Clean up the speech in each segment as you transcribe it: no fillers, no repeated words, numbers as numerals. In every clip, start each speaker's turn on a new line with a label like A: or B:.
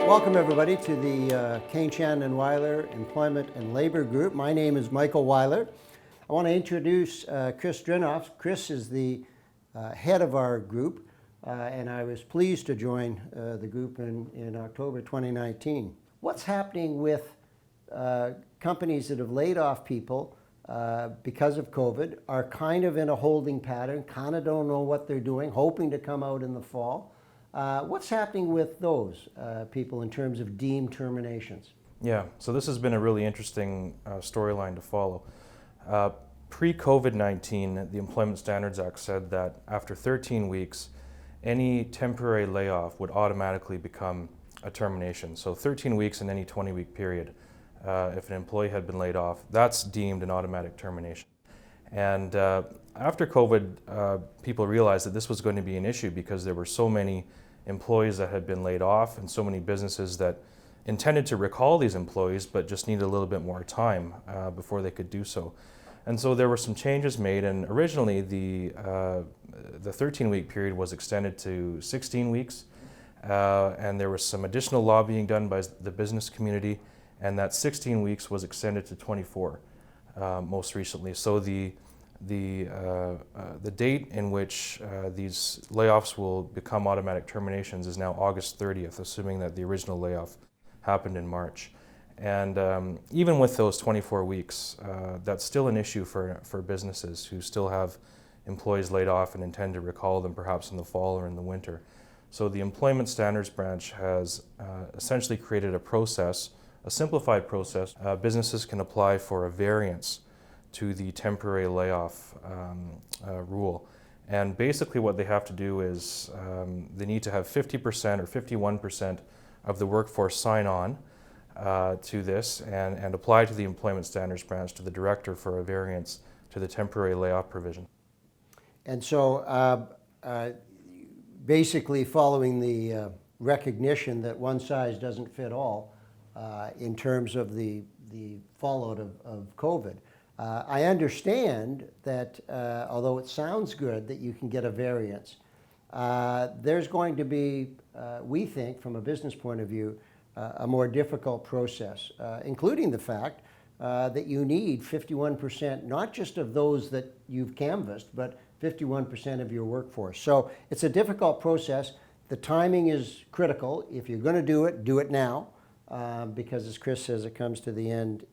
A: Welcome everybody to the Kane Shannon Weiler Employment and Labor Group. My name is Michael Weiler. I want to introduce Chris Drinoff. Chris is the head of our group, and I was pleased to join the group in October 2019. What's happening with companies that have laid off people because of COVID are kind of in a holding pattern, kind of don't know what they're doing, hoping to come out in the fall. What's happening with those people in terms of deemed terminations?
B: Yeah, so this has been a really interesting storyline to follow. Pre-COVID-19, the Employment Standards Act said that after 13 weeks, any temporary layoff would automatically become a termination. So 13 weeks in any 20-week period, if an employee had been laid off, that's deemed an automatic termination. And after COVID, people realized that this was going to be an issue because there were so many employees that had been laid off and so many businesses that intended to recall these employees but just needed a little bit more time before they could do so. And so there were some changes made, and originally the 13-week period was extended to 16 weeks, and there was some additional lobbying done by the business community, and that 16 weeks was extended to 24 most recently. So the date in which these layoffs will become automatic terminations is now August 30th, assuming that the original layoff happened in March. And even with those 24 weeks, that's still an issue for businesses who still have employees laid off and intend to recall them perhaps in the fall or in the winter. So the Employment Standards Branch has essentially created a process, a simplified process. Businesses can apply for a variance to the temporary layoff rule. And basically what they have to do is they need to have 50% or 51% of the workforce sign on to this and apply to the Employment Standards Branch, to the director, for a variance to the temporary layoff provision.
A: And so basically following the recognition that one size doesn't fit all in terms of the fallout of COVID, I understand that although it sounds good that you can get a variance, there's going to be, we think, from a business point of view, a more difficult process, including the fact that you need 51%, not just of those that you've canvassed, but 51% of your workforce. So it's a difficult process. The timing is critical. If you're going to do it now. Because as Chris says, it comes to the end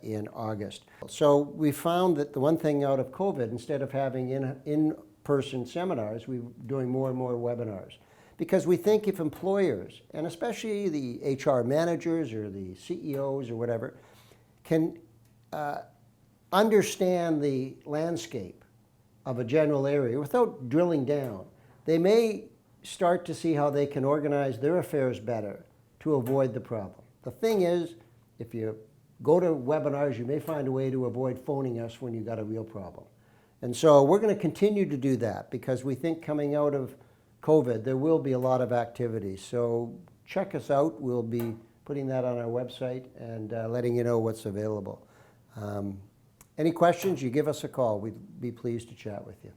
A: in August. So we found that the one thing out of COVID, instead of having in-person seminars, we're doing more and more webinars. Because we think if employers, and especially the HR managers or the CEOs or whatever, can understand the landscape of a general area without drilling down, they may start to see how they can organize their affairs better to avoid the problem. The thing is, if you go to webinars, you may find a way to avoid phoning us when you've got a real problem. And so we're going to continue to do that because we think coming out of COVID, there will be a lot of activity. So check us out. We'll be putting that on our website and letting you know what's available. Any questions, you give us a call. We'd be pleased to chat with you.